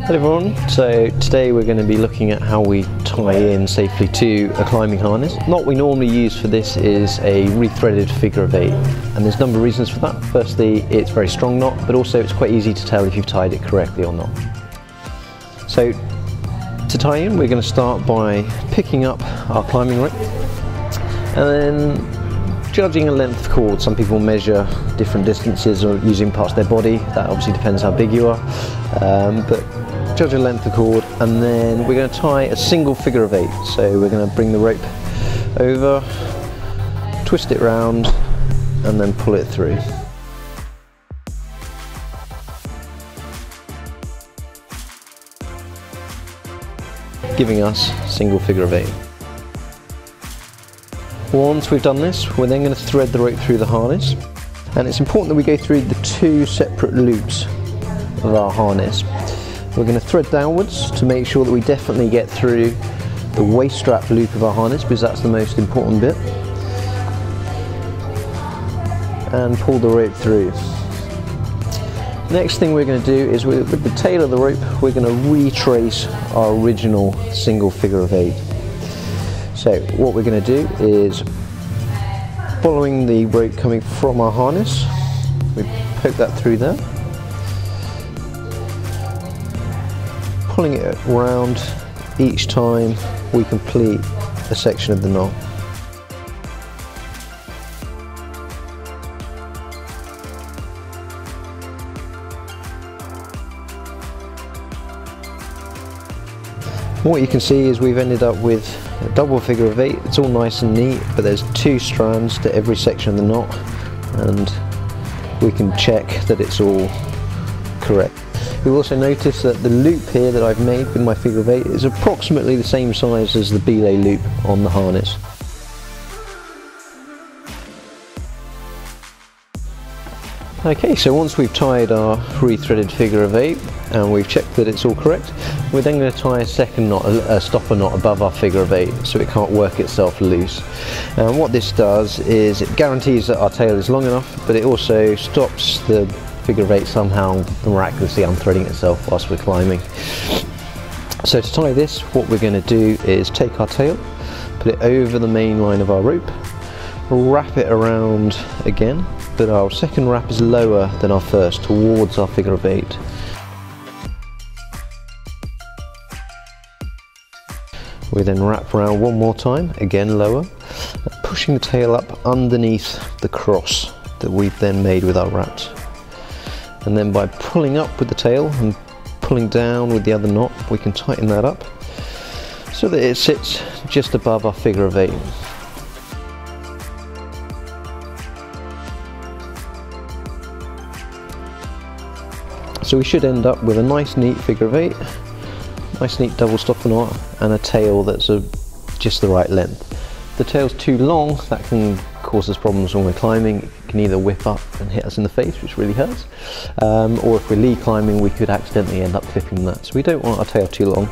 Hello everyone, so today we're going to be looking at how we tie in safely to a climbing harness. The knot we normally use for this is a rethreaded figure of 8, and there's a number of reasons for that. Firstly, it's a very strong knot, but also it's quite easy to tell if you've tied it correctly or not. So to tie in, we're going to start by picking up our climbing rope and then judging a length of cord. Some people measure different distances or using parts of their body. That obviously depends how big you are, but judge a length of cord, and then we're going to tie a single figure of 8. So we're going to bring the rope over, twist it round, and then pull it through. Giving us a single figure of 8. Once we've done this, we're then going to thread the rope through the harness, and it's important that we go through the 2 separate loops of our harness. We're going to thread downwards to make sure that we definitely get through the waist strap loop of our harness, because that's the most important bit, and pull the rope through. Next thing we're going to do is, with the tail of the rope, we're going to retrace our original single figure of 8. So what we're going to do is, following the rope coming from our harness, we poke that through there, pulling it around each time we complete a section of the knot. What you can see is we've ended up with a double figure of 8. It's all nice and neat, but there's 2 strands to every section of the knot, and we can check that it's all correct. You'll also notice that the loop here that I've made with my figure of 8 is approximately the same size as the belay loop on the harness. Okay, so once we've tied our rethreaded figure of 8 and we've checked that it's all correct, we're then going to tie a second knot, a stopper knot above our figure of 8, so it can't work itself loose. And what this does is it guarantees that our tail is long enough, but it also stops the figure of 8 somehow miraculously unthreading itself whilst we're climbing. So to tie this, what we're going to do is take our tail, put it over the main line of our rope, wrap it around again, but our second wrap is lower than our first, towards our figure of 8. We then wrap around one more time, again lower, pushing the tail up underneath the cross that we've then made with our wraps. And then by pulling up with the tail and pulling down with the other knot, we can tighten that up so that it sits just above our figure of 8. So we should end up with a nice neat figure of 8, nice neat double stopper knot, and a tail that's just the right length. If the tail's too long, that can cause us problems when we're climbing. It can either whip up and hit us in the face, which really hurts, or if we're lead climbing, we could accidentally end up clipping that. So we don't want our tail too long,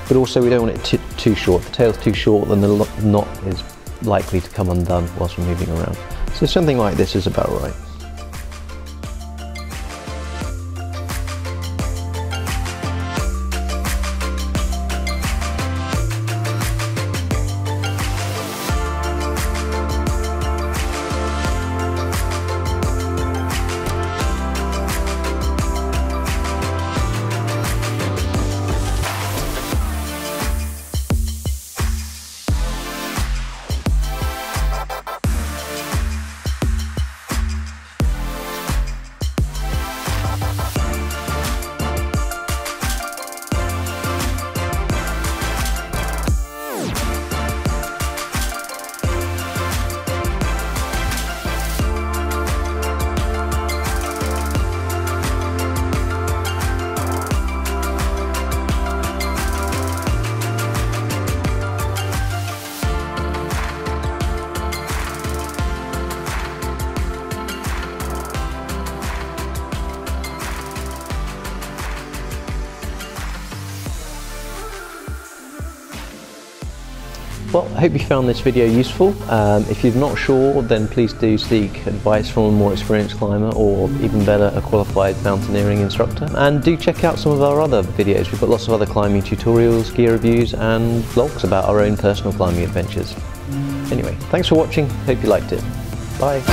but also we don't want it too short. If the tail's too short, then the knot is likely to come undone whilst we're moving around. So something like this is about right. Well, I hope you found this video useful. If you're not sure, then please do seek advice from a more experienced climber, or even better, a qualified mountaineering instructor. And do check out some of our other videos. We've got lots of other climbing tutorials, gear reviews and vlogs about our own personal climbing adventures. Anyway, thanks for watching. Hope you liked it. Bye.